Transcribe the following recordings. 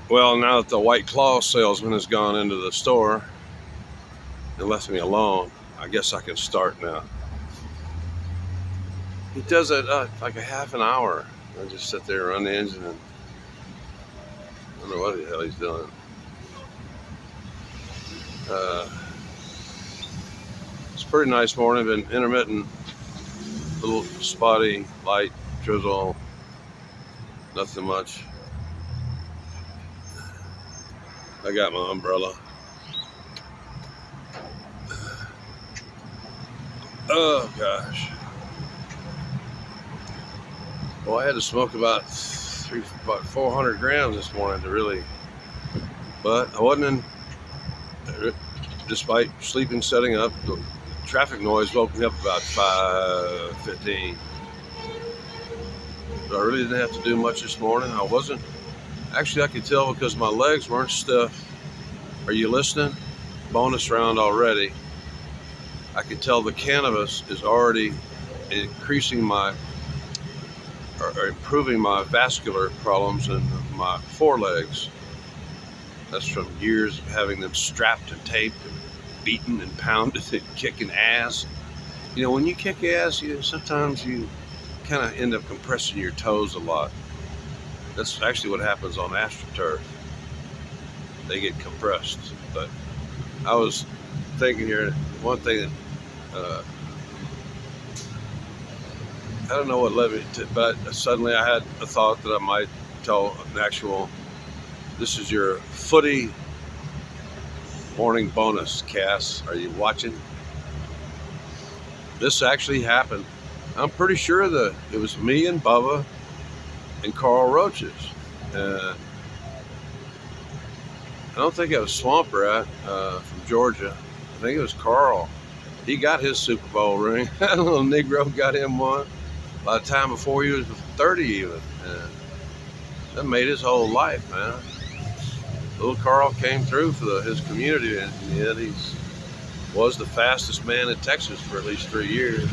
Well, now that the White Claw salesman has gone into the store and left me alone, I guess I can start now. He does it like a half an hour. I just sit there, run the engine, and I don't know what the hell he's doing. It's a pretty nice morning. Been intermittent, little spotty, light drizzle, nothing much. I got my umbrella. Oh gosh. Well, I had to smoke about 400 grams this morning to really, but I wasn't in. Despite sleeping, setting up, the traffic noise woke me up about 5:15. But I really didn't have to do much this morning. I wasn't. Actually, I could tell because my legs weren't stiff. Are you listening? Bonus round already. I could tell the cannabis is already increasing or improving my vascular problems in my forelegs. That's from years of having them strapped and taped and beaten and pounded and kicking ass. You know, when you kick ass, sometimes you kind of end up compressing your toes a lot. That's actually what happens on AstroTurf. They get compressed. But I was thinking here, one thing that I don't know what led me to, but suddenly I had a thought that I might tell an actual, this is your footy morning bonus, Cass. Are you watching? This actually happened. I'm pretty sure that it was me and Bubba and Carl Roaches. I don't think it was Swamp Rat from Georgia. I think it was Carl. He got his Super Bowl ring. That little Negro got him one by the time before he was 30 even. And that made his whole life, man. Little Carl came through for his community, and yet he was the fastest man in Texas for at least 3 years.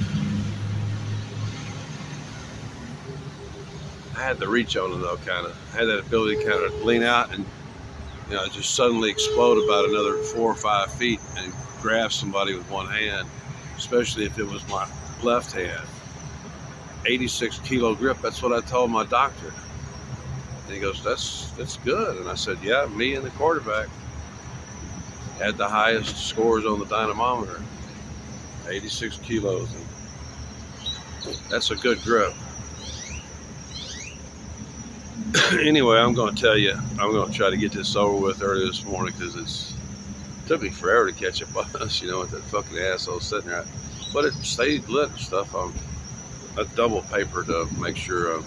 I had the reach on him though, kind of. I had that ability to kind of lean out and, just suddenly explode about another 4 or 5 feet and grab somebody with one hand, especially if it was my left hand. 86 kilo grip. That's what I told my doctor. And he goes, that's good. And I said, yeah, me and the quarterback had the highest scores on the dynamometer. 86 kilos. And that's a good grip. Anyway, I'm going to tell you, I'm going to try to get this over with early this morning because it took me forever to catch up on us, with that fucking asshole sitting there. But it stayed lit and stuff. I double paper to make sure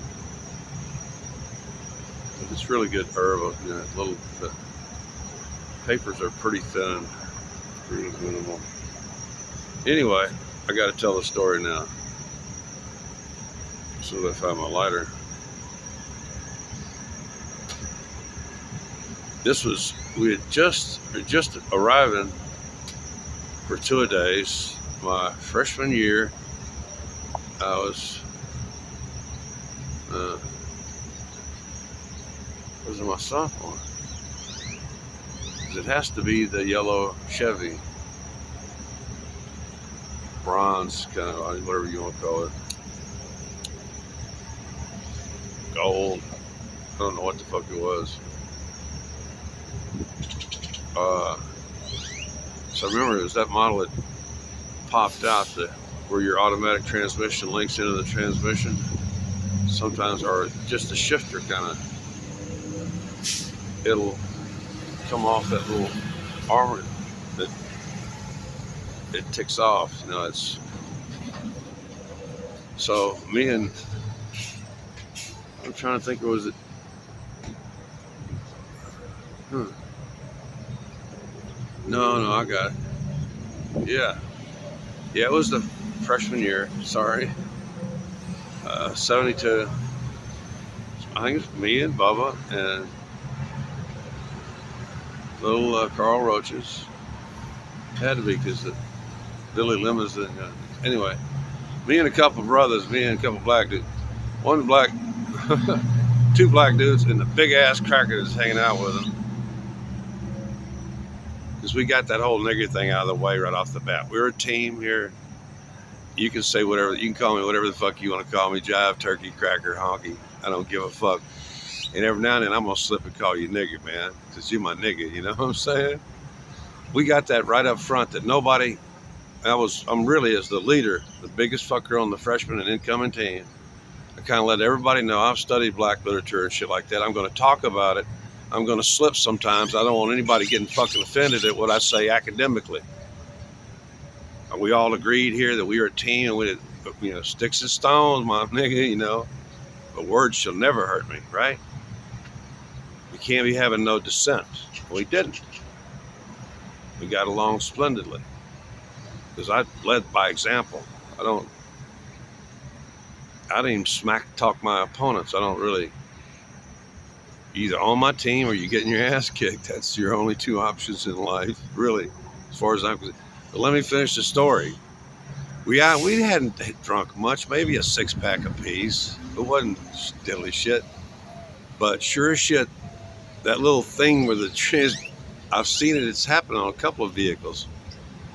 it's really good herb. Little the papers are pretty thin, pretty minimal. Anyway, I got to tell the story now. So that I find my lighter. We had just arriving for 2 days. My freshman year, I was in my sophomore. It has to be the yellow Chevy, bronze kind of, whatever you want to call it, gold. I don't know what the fuck it was. So I remember it was that model that popped out where your automatic transmission links into the transmission sometimes, or just the shifter kind of, it'll come off that little armor that it ticks off. It's so me and I'm trying to think, was it? No, I got it. Yeah, it was the freshman year. Sorry, 72. I think it's me and Bubba and little Carl Roaches. Had to be because the Billy Limousine. Anyway, me and a couple brothers, me and a couple black dudes. One black, two black dudes and the big ass cracker that's hanging out with them. Because we got that whole nigger thing out of the way right off the bat. We're a team here. You can say whatever, you can call me whatever the fuck you want to call me, jive, turkey, cracker, honky. I don't give a fuck. And every now and then I'm gonna slip and call you nigger, man, because you my nigga, you know what I'm saying? We got that right up front that nobody, I'm really as the leader, the biggest fucker on the freshman and incoming team. I kind of let everybody know I've studied black literature and shit like that. I'm gonna talk about it. I'm gonna slip sometimes. I don't want anybody getting fucking offended at what I say academically. We all agreed here that we were a team and we, sticks and stones, my nigga, but words shall never hurt me, right? We can't be having no dissent. We didn't. We got along splendidly because I led by example. I didn't even smack talk my opponents. I don't really, either on my team or you're getting your ass kicked. That's your only two options in life, really, as far as I'm concerned. But let me finish the story. We hadn't drunk much, maybe a 6-pack apiece. It wasn't diddly shit. But sure as shit, that little thing where I've seen it, it's happened on a couple of vehicles,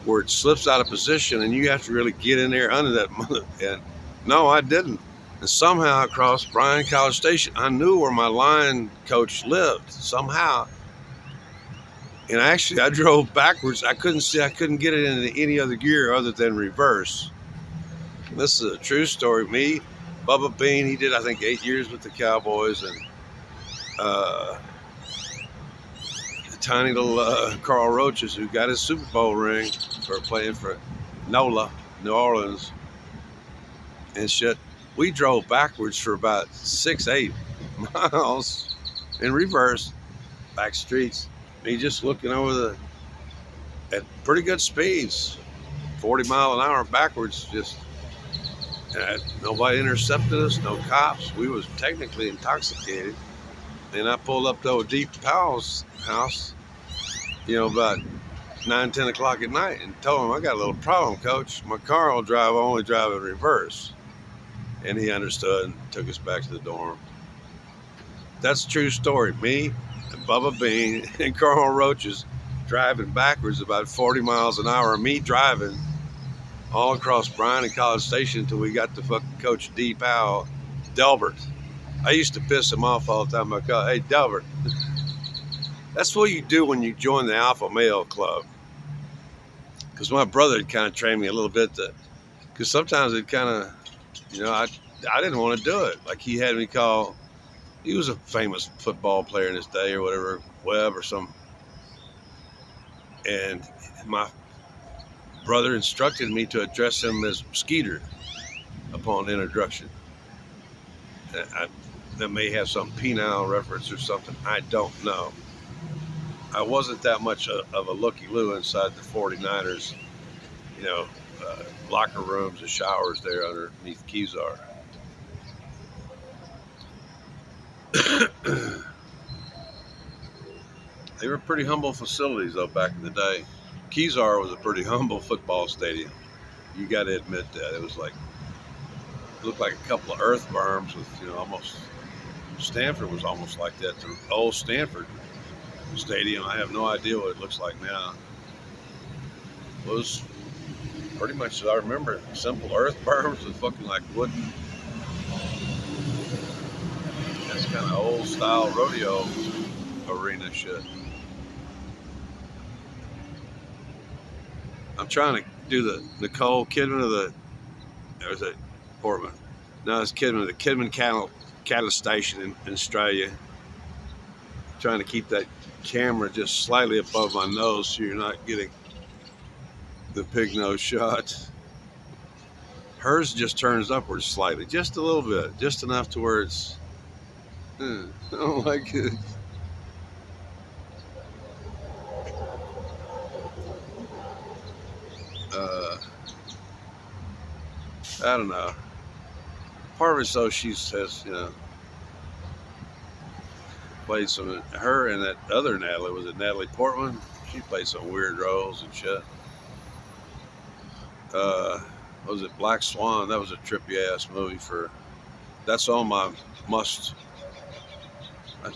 where it slips out of position and you have to really get in there under that mother. And no, I didn't. And somehow across Bryan College Station, I knew where my line coach lived, somehow. And actually, I drove backwards. I couldn't get it into any other gear other than reverse. This is a true story. Me, Bubba Bean, he did, I think, 8 years with the Cowboys, and the tiny little Carl Roaches, who got his Super Bowl ring for playing for NOLA, New Orleans, and shit. We drove backwards for about 6-8 miles in reverse, back streets. Me just looking over at pretty good speeds, 40 mile an hour backwards, just. Nobody intercepted us, no cops. We was technically intoxicated. And I pulled up to old Deep Powell's house, about 9, 10 o'clock at night and told him, I got a little problem, coach. My car will only drive in reverse. And he understood and took us back to the dorm. That's a true story. Me and Bubba Bean and Carl Roaches driving backwards about 40 miles an hour. Me driving all across Bryan and College Station until we got to fucking Coach D. Powell, Delbert. I used to piss him off all the time. I call, hey, Delbert. That's what you do when you join the Alpha Male Club. Because my brother had kind of trained me a little bit because sometimes it kind of, I didn't want to do it. Like he had me call, he was a famous football player in his day or whatever, Webb or something. And my brother instructed me to address him as Skeeter upon introduction. That may have some penile reference or something. I don't know. I wasn't that much of a looky-loo inside the 49ers, locker rooms and showers there underneath Kezar. They were pretty humble facilities, though, back in the day. Kezar was a pretty humble football stadium. You got to admit that. It looked like a couple of earth berms with, almost, Stanford was almost like that. The old Stanford stadium, I have no idea what it looks like now. It was pretty much, as I remember, simple earth berms with fucking like wooden. That's kind of old style rodeo arena shit. I'm trying to do the Nicole Kidman or is it Portman? No, it's Kidman, the Kidman cattle station in Australia. I'm trying to keep that camera just slightly above my nose so you're not getting the pig nose shot. Hers just turns upwards slightly, just a little bit, just enough to where it's, I don't like it. I don't know. Part of it, so she says, played some, her and that other Natalie, was it Natalie Portman? She played some weird roles and shit. Was it Black Swan? That was a trippy ass movie that's on my must I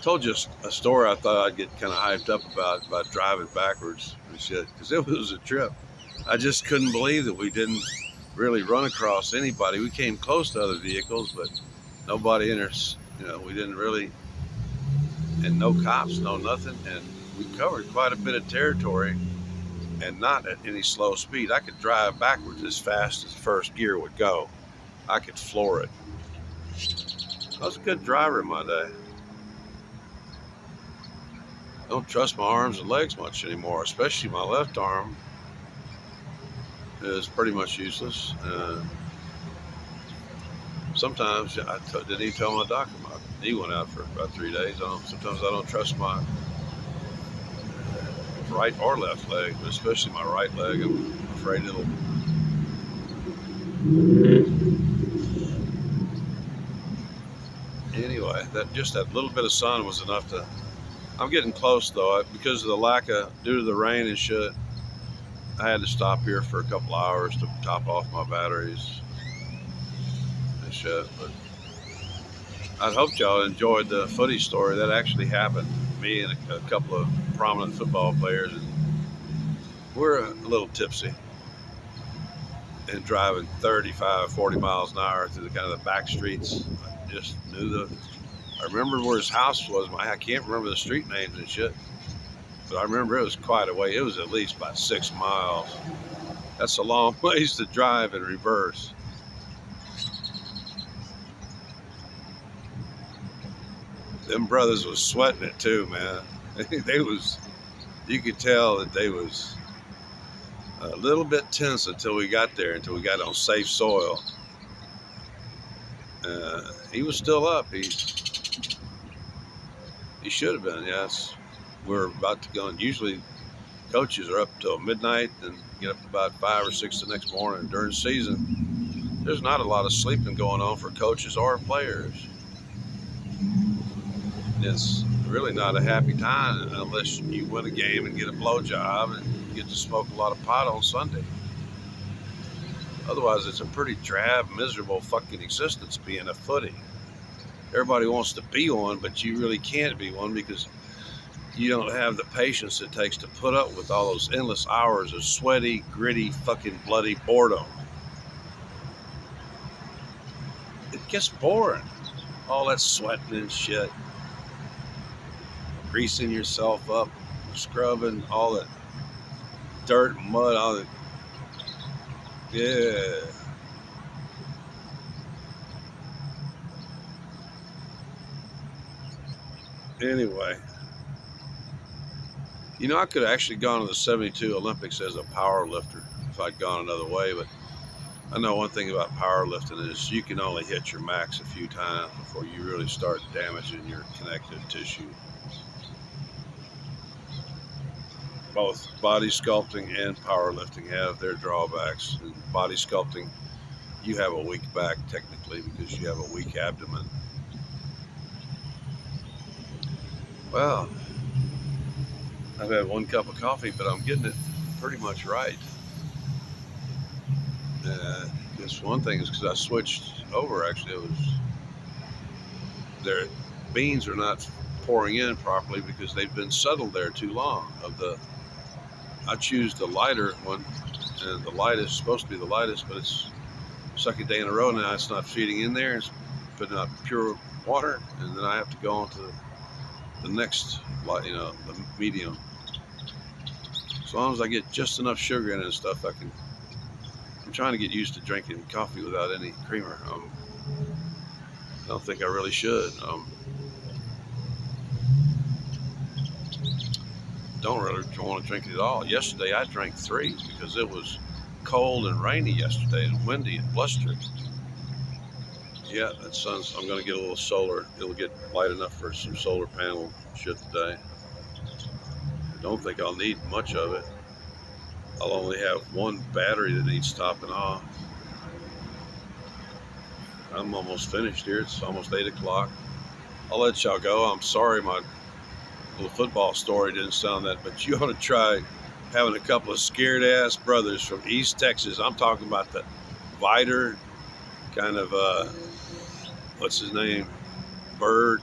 told you a story I thought I'd get kind of hyped up about driving backwards and shit, because it was a trip. I just couldn't believe that we didn't really run across anybody. We came close to other vehicles, but nobody in us. We didn't really, and no cops, no nothing. And we covered quite a bit of territory, and not at any slow speed. I could drive backwards as fast as first gear would go. I could floor it. I was a good driver in my day. I don't trust my arms and legs much anymore, especially my left arm is pretty much useless. Sometimes didn't even tell my doctor my knee went out for about 3 days. Sometimes I don't trust my right or left leg, but especially my right leg. I'm afraid it'll. Anyway, that little bit of sun was enough to. I'm getting close though, because of due to the rain and shit. I had to stop here for a couple hours to top off my batteries and shit. But I'd hoped y'all enjoyed the footy story. That actually happened. Me and a couple of prominent football players, and we're a little tipsy and driving 35, 40 miles an hour through the kind of the back streets. I just knew I remember where his house was. I can't remember the street names and shit, but I remember it was quite a way. It was at least about 6 miles. That's a long ways to drive in reverse. Them brothers was sweating it too, man. You could tell that they was a little bit tense until we got there, until we got on safe soil. He was still up. He should have been, yes. We're about to go, and usually coaches are up till midnight and get up about 5 or 6 the next morning. During the season, there's not a lot of sleeping going on for coaches or players. It's really not a happy time unless you win a game and get a blowjob and get to smoke a lot of pot on Sunday. Otherwise, it's a pretty drab, miserable fucking existence being a footy. Everybody wants to be one, but you really can't be one because you don't have the patience it takes to put up with all those endless hours of sweaty, gritty, fucking bloody boredom. It gets boring. All that sweating and shit. Greasing yourself up, scrubbing all that dirt and mud, all that. Yeah. Anyway, I could have actually gone to the 72 Olympics as a power lifter if I'd gone another way, but I know one thing about powerlifting is you can only hit your max a few times before you really start damaging your connective tissue. Both body sculpting and powerlifting have their drawbacks. In body sculpting, you have a weak back technically because you have a weak abdomen. Well, I've had one cup of coffee, but I'm getting it pretty much right. Just one thing is because I switched over. Actually, their beans are not pouring in properly because they've been settled there too long. I choose the lighter one, and the lightest supposed to be the lightest, but it's second day in a row now. It's not feeding in there. It's putting out pure water, and then I have to go on to the next, the medium. As long as I get just enough sugar in it and stuff, I'm trying to get used to drinking coffee without any creamer. I don't think I really should. Don't really want to drink it at all. Yesterday I drank 3 because it was cold and rainy yesterday and windy and blustery. Yeah, that sun's. I'm going to get a little solar. It'll get light enough for some solar panel shit today. I don't think I'll need much of it. I'll only have one battery that needs topping off. I'm almost finished here. It's almost 8 o'clock. I'll let y'all go. I'm sorry my little football story didn't sound that, but you ought to try having a couple of scared ass brothers from East Texas. I'm talking about the Viter kind of, what's his name? Bird.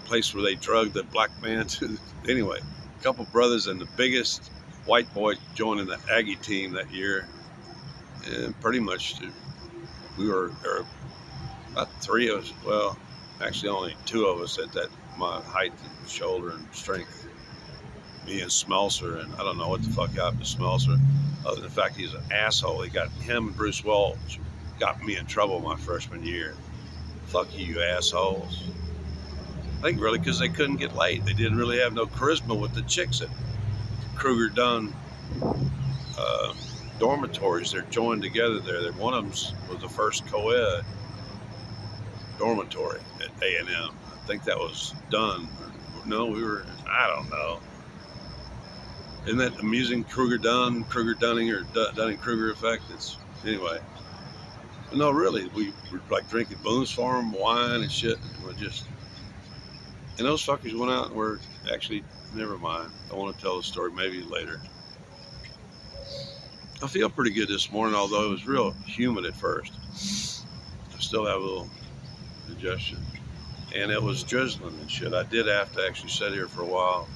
place where they drugged the black man to. Anyway, a couple brothers and the biggest white boy joining the Aggie team that year. And pretty much we were, or about three of us, well, actually only two of us at that, my height and shoulder and strength. Me and Smelser, and I don't know what the fuck happened to Smelser, other than the fact he's an asshole. He got him and Bruce Welch got me in trouble my freshman year. Fuck you assholes. I think really because they couldn't get laid. They didn't really have no charisma with the chicks at Kruger Dunn dormitories. They're joined together there. One of them was the first co-ed dormitory at A&M. I think that was done. No, I don't know. Isn't that amusing? Kruger Dunning, or Dunning-Kruger effect? Anyway. No, really, we were like drinking Boone's Farm wine and shit. And those fuckers went out and were actually, never mind. I want to tell the story maybe later. I feel pretty good this morning, although it was real humid at first. I still have a little digestion. And it was drizzling and shit. I did have to actually sit here for a while,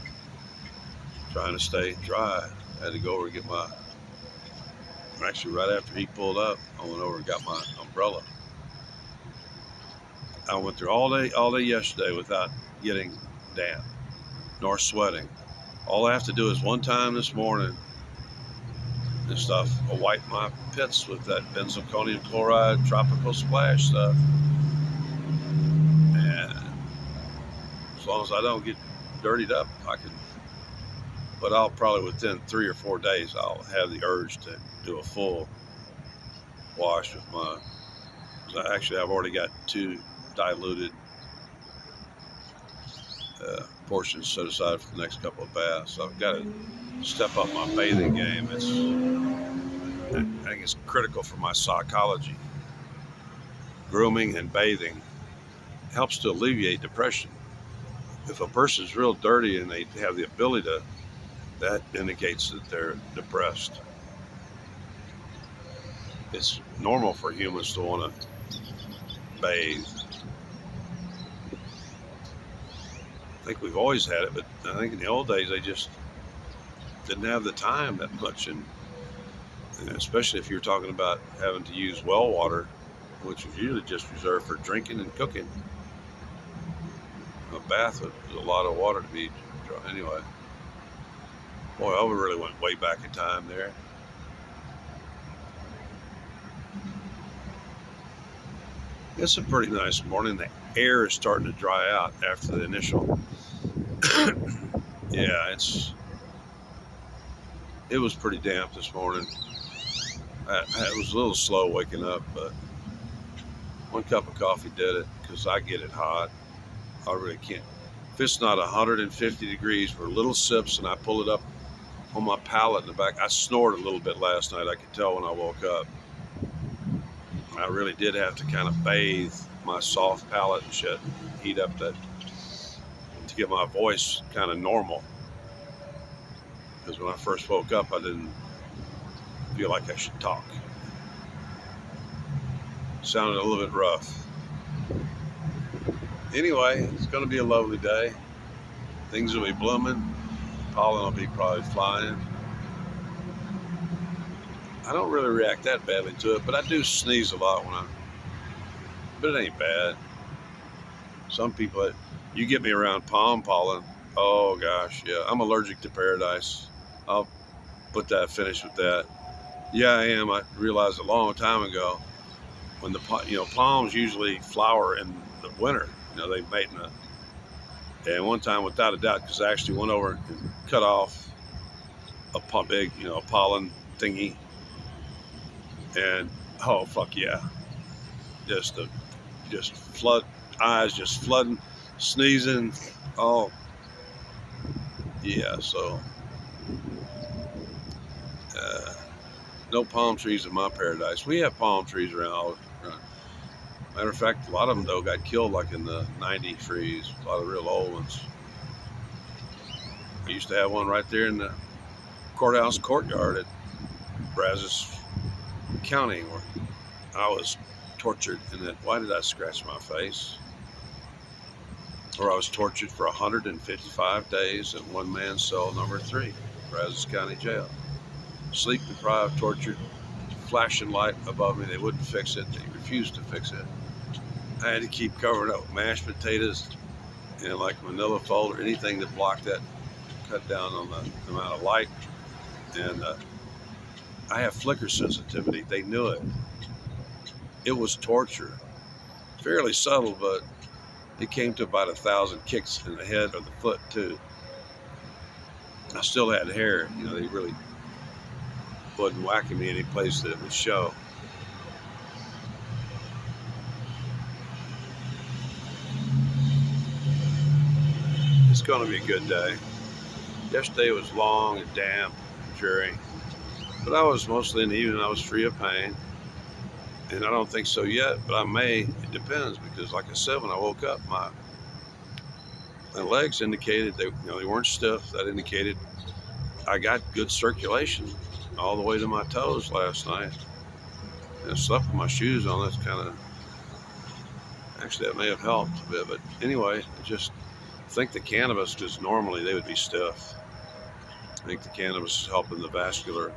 trying to stay dry. I had to go over and get actually right after he pulled up, I went over and got my umbrella. I went through all day yesterday without getting damp, nor sweating. All I have to do is one time this morning and stuff, I'll wipe my pits with that benzalkonium chloride tropical splash stuff. And as long as I don't get dirtied up, I can, but I'll probably within 3 or 4 days, I'll have the urge to do a full wash with actually I've already got 2 diluted portions set aside for the next couple of baths. So I've got to step up my bathing game. I think it's critical for my psychology. Grooming and bathing helps to alleviate depression. If a person's real dirty and they have the ability to, that indicates that they're depressed. It's normal for humans to want to bathe. I think we've always had it, but I think in the old days they just didn't have the time that much, and especially if you're talking about having to use well water, which is usually just reserved for drinking and cooking. A bath was a lot of water to be drawn. Anyway, boy, I really went way back in time there. It's a pretty nice morning. The air is starting to dry out after the initial. Yeah, it was pretty damp this morning. I was a little slow waking up, but 1 cup of coffee did it because I get it hot. I really can't. If it's not 150 degrees for little sips and I pull it up on my palate in the back, I snored a little bit last night. I could tell when I woke up. I really did have to kind of bathe my soft palate and shit, heat up that, to get my voice kind of normal. Because when I first woke up, I didn't feel like I should talk. Sounded a little bit rough. Anyway, it's going to be a lovely day. Things will be blooming. Pollen will be probably flying. I don't really react that badly to it, but I do sneeze a lot but it ain't bad. Some people, you get me around palm pollen, oh gosh, yeah, I'm allergic to paradise. I'll finish with that. Yeah, I am. I realized a long time ago when palms usually flower in the winter. They mate and one time, without a doubt, because I actually went over and cut off a big, pollen thingy. And oh fuck yeah, just flood eyes, just flooding, sneezing. Oh yeah, so no palm trees in my paradise. We have palm trees around. Matter of fact, a lot of them though got killed like in the 90 freeze. A lot of real old ones. I used to have one right there in the courthouse courtyard at Brazos County where I was tortured in that. Why did I scratch my face? where I was tortured for 155 days in one man cell number 3, Brazos County Jail. Sleep deprived, tortured, flashing light above me. They wouldn't fix it. They refused to fix it. I had to keep covering up mashed potatoes in like manila fold or anything that blocked that, cut down on the amount of light. And I have flicker sensitivity. They knew it. It was torture. Fairly subtle, but it came to about 1,000 kicks in the head or the foot too. I still had hair. You know, they really wasn't whacking me any place that it would show. It's going to be a good day. Yesterday was long and damp and dreary, but I was mostly in the evening. I was free of pain, and I don't think so yet, but I may. It depends, because like I said, when I woke up, my legs indicated they weren't stiff. That indicated I got good circulation all the way to my toes last night. And I slept with my shoes on. That's kind of, actually, that may have helped a bit. But anyway, I just think the cannabis, because normally they would be stiff. I think the cannabis is helping the vascular.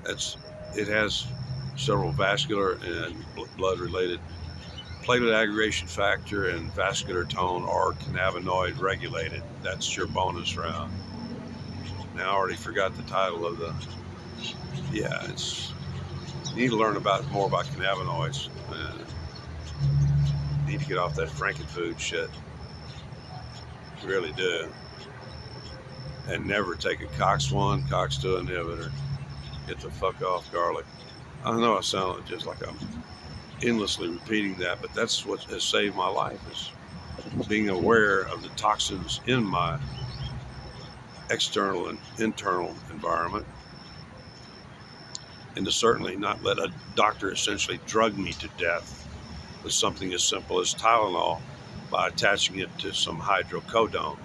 It has several vascular and blood-related platelet aggregation factor and vascular tone are cannabinoid regulated. That's your bonus round. Now I already forgot the title of the. Yeah, you need to learn more about cannabinoids. You need to get off that frankenfood shit. You really do. And never take a COX-1, COX-2 inhibitor. Get the fuck off garlic. I know I sound just like I'm endlessly repeating that, but that's what has saved my life, is being aware of the toxins in my external and internal environment, and to certainly not let a doctor essentially drug me to death with something as simple as Tylenol by attaching it to some hydrocodone.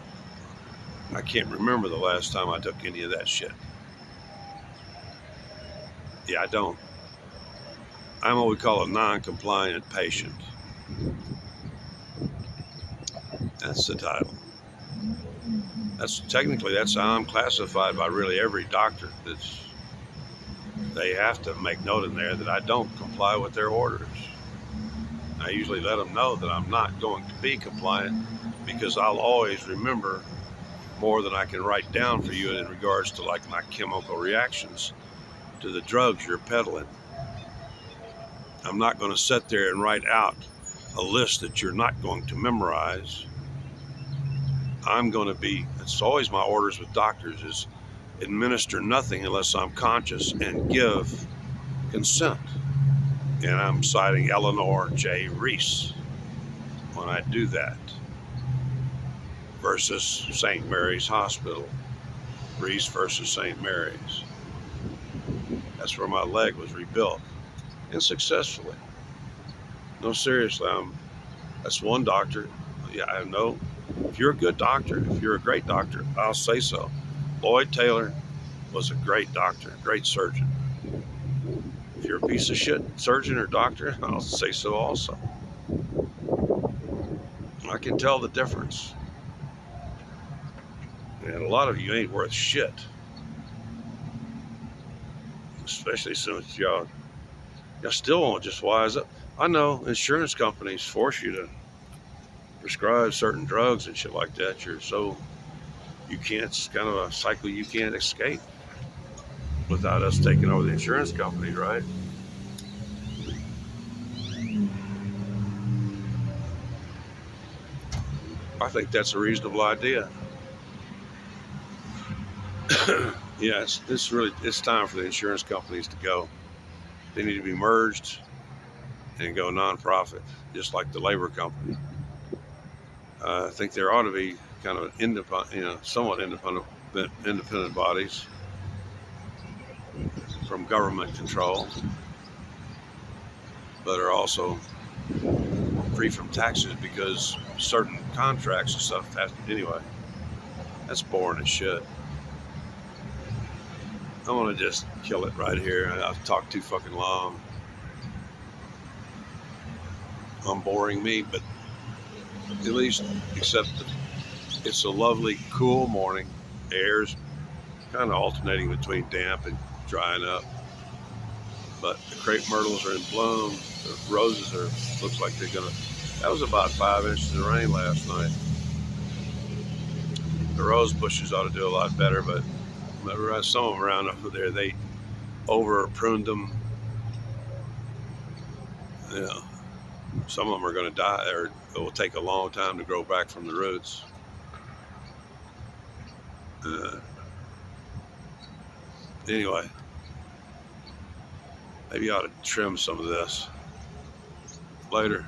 I can't remember the last time I took any of that shit. Yeah, I don't. I'm what we call a non-compliant patient. That's the title. That's how I'm classified by really every doctor. They have to make note in there that I don't comply with their orders. I usually let them know that I'm not going to be compliant, because I'll always remember more than I can write down for you in regards to like my chemical reactions to the drugs you're peddling. I'm not going to sit there and write out a list that you're not going to memorize. It's always my orders with doctors is administer nothing unless I'm conscious and give consent. And I'm citing Eleanor J. Reese when I do that, versus St. Mary's Hospital. Reese versus St. Mary's. That's where my leg was rebuilt, and successfully. No, seriously, that's one doctor. Yeah, I know. If you're a good doctor, if you're a great doctor, I'll say so. Lloyd Taylor was a great doctor, great surgeon. If you're a piece of shit surgeon or doctor, I'll say so also. I can tell the difference. And a lot of you ain't worth shit. Especially since y'all still won't just wise up. I know insurance companies force you to prescribe certain drugs and shit like that. It's kind of a cycle you can't escape without us taking over the insurance companies, right? I think that's a reasonable idea. Yeah, it's time for the insurance companies to go. They need to be merged and go nonprofit, just like the labor company. I think there ought to be kind of somewhat independent bodies from government control, but are also free from taxes, because certain contracts and stuff have to. Anyway, that's boring as shit. I want to just kill it right here. I've talked too fucking long. I'm boring me, but at least, except it's a lovely, cool morning. Air's kind of alternating between damp and drying up. But the crepe myrtles are in bloom. The roses looks like they're gonna. That was about 5 inches of rain last night. The rose bushes ought to do a lot better, but some of them around over there, they over pruned them. You know, some of them are going to die, or it will take a long time to grow back from the roots. Anyway, maybe you ought to trim some of this later.